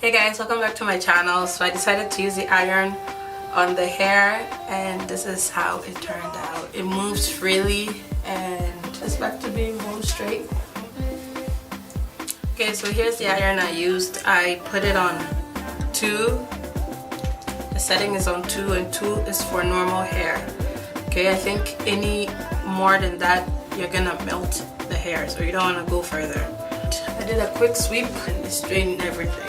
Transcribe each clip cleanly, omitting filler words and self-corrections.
Hey guys, welcome back to my channel. So I decided to use the iron on the hair and this is how it turned out. It moves freely and it's back to being bone straight. Okay, so here's the iron I used. I put it on 2. The setting is on 2 and 2 is for normal hair. Okay, I think any more than that you're gonna melt the hair, so you don't want to go further. I did a quick sweep and it straightened everything.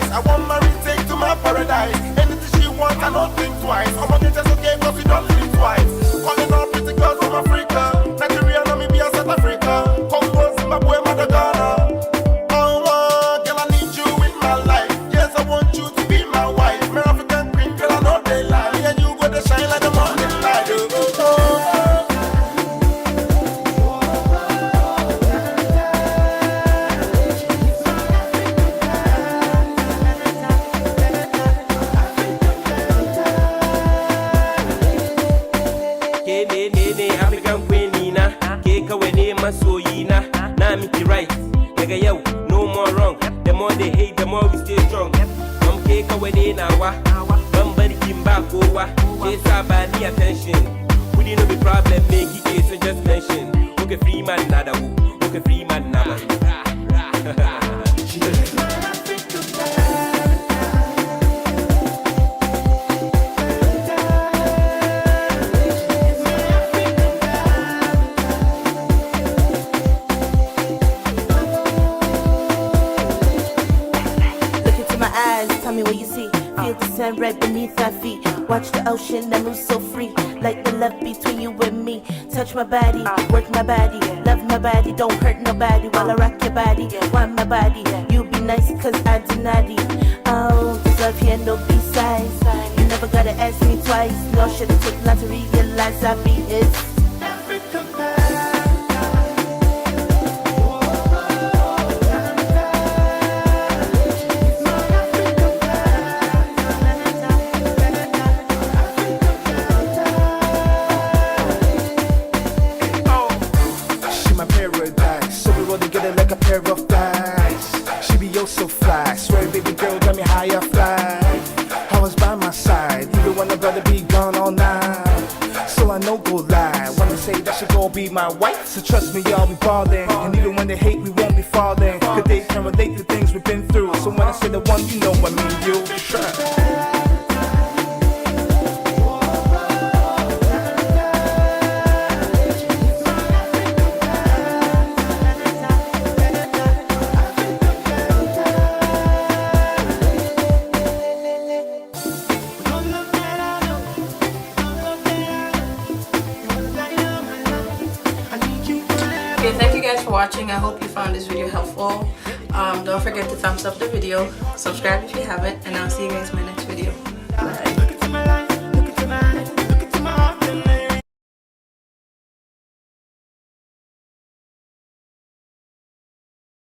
I want my retake to my paradise. Anything she wants, I don't think twice. I'm gonna just okay, cause we don't think twice. Calling all pretty girls from Africa, Nigeria, Namibia, South Africa, Congo, Zimbabwe, Madagascar. Oh, girl, I need you in my life. Yes, I want you to be my wife. My African queen, girl, I know they lie. Me and you go to shine like the morning light. So yina, now me right. Nigga yo, no more wrong. The more they hate, the more we stay strong. Some cake away they now. Somebody came back over. Chase our body attention. We didn't know the problem, make it case and just mention. Okay, free man nada. Okay, free man nada. Tell me what you see. Feel the sun right beneath our feet. Watch the ocean that moves so free. Like the love between you and me. Touch my body, work my body, love my body. Don't hurt nobody while I rock your body. Want my body, you be nice cause I do naughty. Oh, this love here no B-sides. You never gotta ask me twice. No should've took long to realize I be it. Like a pair of thighs. She be oh so fly. Swear baby girl got me higher fly. I was by my side, even when I'm gonna be gone all night. So I know go lie when I say that she gon' be my wife. So trust me, y'all, we ballin'. And even when they hate, we won't be falling. Cause they can relate to things we've been through. So when I say the one, you know I mean you. Sure. Thank you guys for watching. I hope you found this video helpful. Don't forget to thumbs up the video, subscribe if you haven't, and I'll see you guys in my next video.